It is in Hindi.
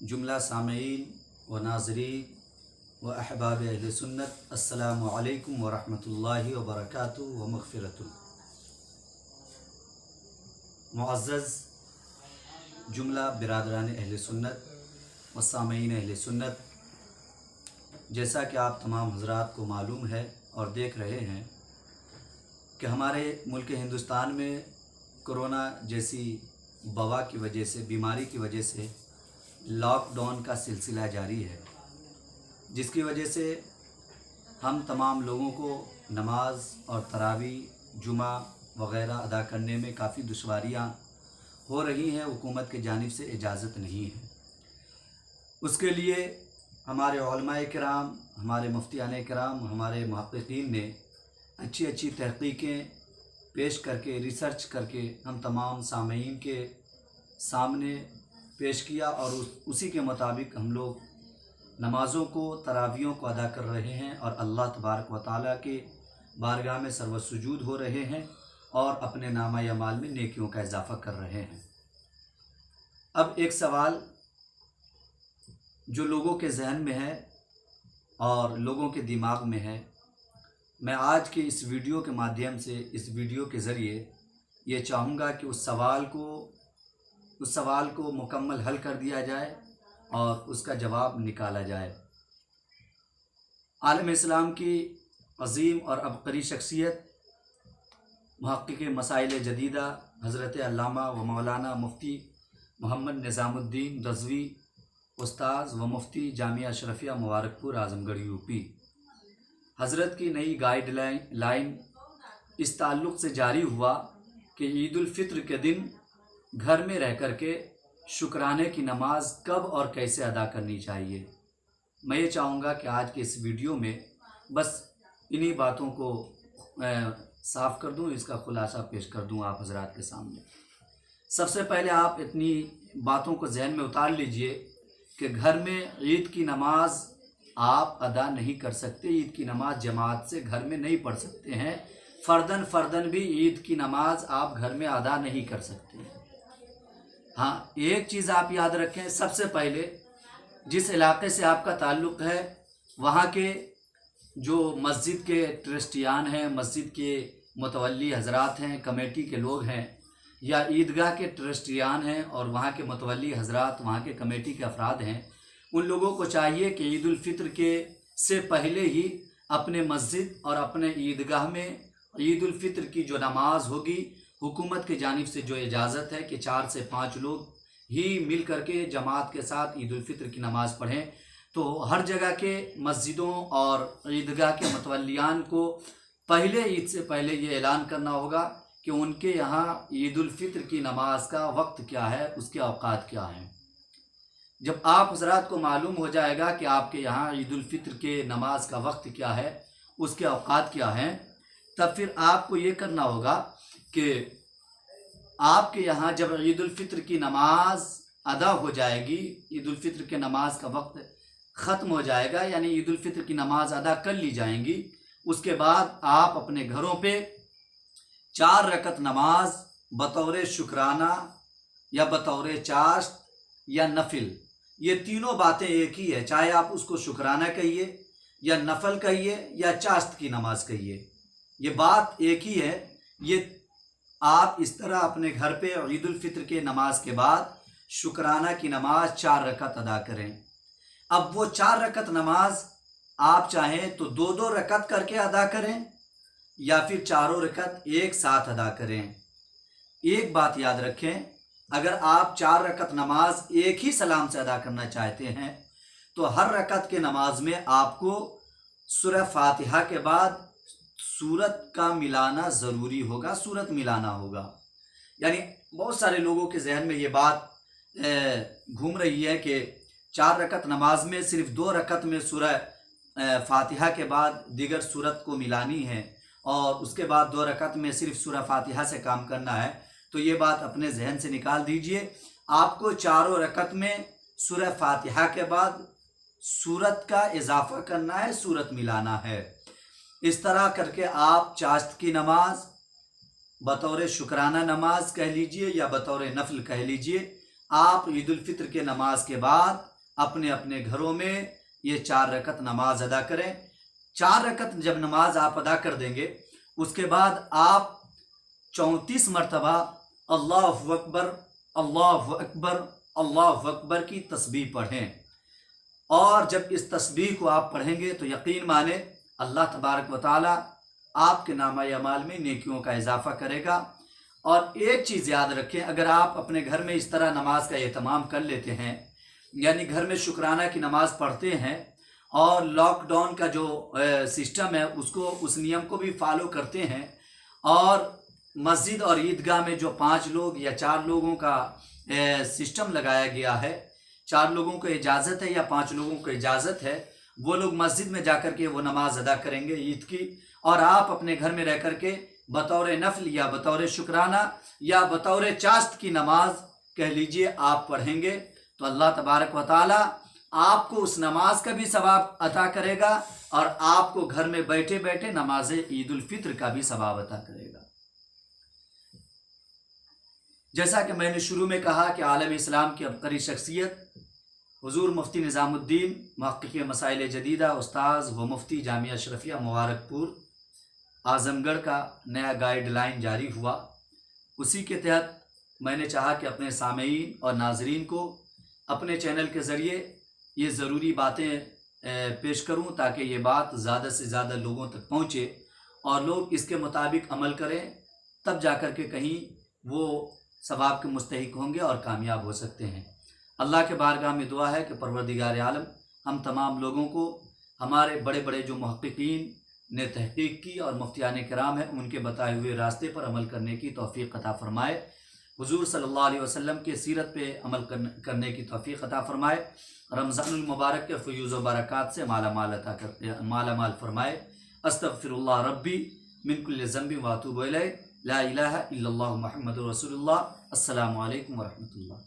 जुमला सामईन व नाज़रीन व अहबाब अहले सुन्नत, अस्सलामु अलैकुम व रहमतुल्लाहि व बरकातुहू व मग़फ़िरतुहू। मुअज़्ज़ज़ जुमला बिरादरान अहले सुन्नत व सामईन अहले सुन्नत, जैसा कि आप तमाम हज़रात को मालूम है और देख रहे हैं कि हमारे मुल्क हिंदुस्तान में कोरोना जैसी वबा की वजह से, बीमारी की वजह से लॉकडाउन का सिलसिला जारी है, जिसकी वजह से हम तमाम लोगों को नमाज और तरावी, जुमा वग़ैरह अदा करने में काफ़ी दुश्वारियाँ हो रही हैं। हुकूमत की जानिब से इजाज़त नहीं है। उसके लिए हमारे उलमाए किराम, हमारे मुफ्तियाने किराम, हमारे मुहक्किकीन ने अच्छी अच्छी तहक़ीक़ें पेश करके, रिसर्च करके हम तमाम सामईन के सामने पेश किया और उसी के मुताबिक हम लोग नमाज़ों को, तरावियों को अदा कर रहे हैं और अल्लाह तबारक व तआला के बारगाह में सर्वसुजूद हो रहे हैं और अपने नामा अमाल में नेकियों का इजाफ़ा कर रहे हैं। अब एक सवाल जो लोगों के जहन में है और लोगों के दिमाग में है, मैं आज के इस वीडियो के माध्यम से, इस वीडियो के ज़रिए ये चाहूँगा कि उस सवाल को मुकम्मल हल कर दिया जाए और उसका जवाब निकाला जाए। आलम इस्लाम की अज़ीम और अबक़री शख्सियत, मुहक्किक़ मसाइल जदीदा हज़रत अल्लामा व मौलाना मुफ्ती मोहम्मद निज़ामुद्दीन रज़वी, उस्ताज़ व मुफ्ती जामिया अशरफिया मुबारकपुर आज़मगढ़ यूपी, हज़रत की नई गाइडलाइन इस ताल्लुक़ से जारी हुआ कि ईद उल फ़ित्र के दिन घर में रह कर के शुक्राने की नमाज कब और कैसे अदा करनी चाहिए। मैं ये चाहूँगा कि आज के इस वीडियो में बस इन्हीं बातों को साफ़ कर दूँ, इसका ख़ुलासा पेश कर दूँ आप हज़रात के सामने। सबसे पहले आप इतनी बातों को जहन में उतार लीजिए कि घर में ईद की नमाज आप अदा नहीं कर सकते। ईद की नमाज जमात से घर में नहीं पढ़ सकते हैं। फ़र्दन भी ईद की नमाज आप घर में अदा नहीं कर सकते हैं। हाँ, एक चीज़ आप याद रखें, सबसे पहले जिस इलाक़े से आपका ताल्लुक़ है वहाँ के जो मस्जिद के ट्रस्टियान हैं, मस्जिद के मुतवल्ली हज़रात हैं, कमेटी के लोग हैं, या ईदगाह के ट्रस्टियान हैं और वहाँ के मुतवल्ली हज़रात, वहाँ के कमेटी के अफराद हैं, उन लोगों को चाहिए कि ईद उल फ़ित्र के से पहले ही अपने मस्जिद और अपने ईदगाह में ईद उल फ़ित्र की जो नमाज होगी, हुकूमत की जानिब से जो इजाज़त है कि 4 से 5 लोग ही मिल करके जमात के साथ ईद उल फ़ित्र की नमाज़ पढ़ें, तो हर जगह के मस्जिदों और ईदगाह के मुतवल्लियान को पहले ईद से पहले ये ऐलान करना होगा कि उनके यहाँ ईद उल फ़ित्र की नमाज का वक्त क्या है, उसके औक़ात क्या हैं। जब आप हज़रात को मालूम हो जाएगा कि आपके यहाँ ईद उल फ़ित्र के नमाज का वक्त क्या है, उसके औक़ात क्या हैं, तब फिर आपको ये करना होगा कि आपके यहाँ जब ईद उल फ़ित्र की नमाज अदा हो जाएगी, ईद उल फ़ित्र के नमाज का वक्त ख़त्म हो जाएगा, यानी ईद उल फ़ित्र की नमाज अदा कर ली जाएंगी, उसके बाद आप अपने घरों पे 4 रकत नमाज बतौर शुक्राना या बतौर चाश्त या नफिल, ये तीनों बातें एक ही है, चाहे आप उसको शुक्राना कहिए या नफल कहिए या चाश्त की नमाज कहिए, ये बात एक ही है। ये आप इस तरह अपने घर पे ईद उल फ़ित्र के नमाज के बाद शुक्राना की नमाज 4 रकत अदा करें। अब वो 4 रकत नमाज आप चाहें तो 2-2 रकत करके अदा करें या फिर चारों रकत एक साथ अदा करें। एक बात याद रखें, अगर आप 4 रकत नमाज एक ही सलाम से अदा करना चाहते हैं तो हर रकत के नमाज में आपको सूरह फातिहा के बाद सूरत का मिलाना ज़रूरी होगा, सूरत मिलाना होगा। यानी बहुत सारे लोगों के जहन में ये बात घूम रही है कि 4 रकत नमाज में सिर्फ 2 रकत में सूरह फातिहा के बाद दीगर सूरत को मिलानी है और उसके बाद 2 रकत में सिर्फ सूरह फातिहा से काम करना है। तो ये बात अपने जहन से निकाल दीजिए। आपको चारों रकत में सूरह फातिहा के बाद सूरत का इजाफ़ा करना है, सूरत मिलाना है। इस तरह करके आप चाश्त की नमाज बतौर शुक्राना नमाज कह लीजिए या बतौर नफल कह लीजिए, आप ईद उल फित्र के नमाज के बाद अपने अपने घरों में ये 4 रकत नमाज अदा करें। 4 रकत जब नमाज आप अदा कर देंगे, उसके बाद आप 34 मरतबा अल्लाहु अकबर अल्लाहु अकबर अल्लाहु अकबर की तस्बीह पढ़ें। और जब इस तस्बीह को आप पढ़ेंगे तो यकीन माने अल्लाह तबारक व तआला आपके नामा अमाल में नेकियों का इजाफ़ा करेगा। और एक चीज़ याद रखें, अगर आप अपने घर में इस तरह नमाज का एहतमाम कर लेते हैं, यानी घर में शुक्राना की नमाज पढ़ते हैं और लॉकडाउन का जो सिस्टम है उसको, उस नियम को भी फॉलो करते हैं, और मस्जिद और ईदगाह में जो 5 लोग या 4 लोगों का सिस्टम लगाया गया है, 4 लोगों को इजाज़त है या 5 लोगों को इजाज़त है, वो लोग मस्जिद में जाकर के वो नमाज अदा करेंगे ईद की, और आप अपने घर में रह कर के बतौर नफल या बतौर शुक्राना या बतौर चाश्त की नमाज कह लीजिए आप पढ़ेंगे, तो अल्लाह तबारक व तआला आपको उस नमाज का भी सवाब अता करेगा और आपको घर में बैठे बैठे नमाज ईद उल फित्र का भी सवाब अता करेगा। जैसा कि मैंने शुरू में कहा कि आलम इस्लाम की अबकरी शख्सियत हुजूर मुफ्ती निज़ामुद्दीन मुहक्किक़ मसाइल जदीदा उस्ताज़ व मुफ्ती जामिया अशरफिया मुबारकपुर आज़मगढ़ का नया गाइडलाइन जारी हुआ। उसी के तहत मैंने चाहा कि अपने सामेईन और नाजरीन को अपने चैनल के ज़रिए ये ज़रूरी बातें पेश करूं, ताकि ये बात ज़्यादा से ज़्यादा लोगों तक पहुंचे और लोग इसके मुताबिक अमल करें, तब जाकर के कहीं वो सवाब के मुस्तहिक होंगे और कामयाब हो सकते हैं। अल्लाह के बारगाह में दुआ है कि परवरदिगार आलम हम तमाम लोगों को हमारे बड़े बड़े जो मुहक्किकीन ने तहकीक की और मुफ्तियान किराम हैं, उनके बताए हुए रास्ते पर अमल करने की तौफीक अता फ़रमाए। हुजूर सल्लल्लाहु अलैहि वसल्लम के सीरत पे अमल करने की तौफीक अता फ़रमाए। रमज़ानुल मुबारक के फ़यूज़ व बरक़ात से माला माल फ़रमाए। अस्तग़फ़िरुल्लाह रब्बी मिन कुल्लि ज़ंबिन व अतूबु इलैह। ला इलाहा इल्लल्लाहु मुहम्मदुर रसूलुल्लाह। अस्सलामु अलैकुम व रहमतुल्लाह।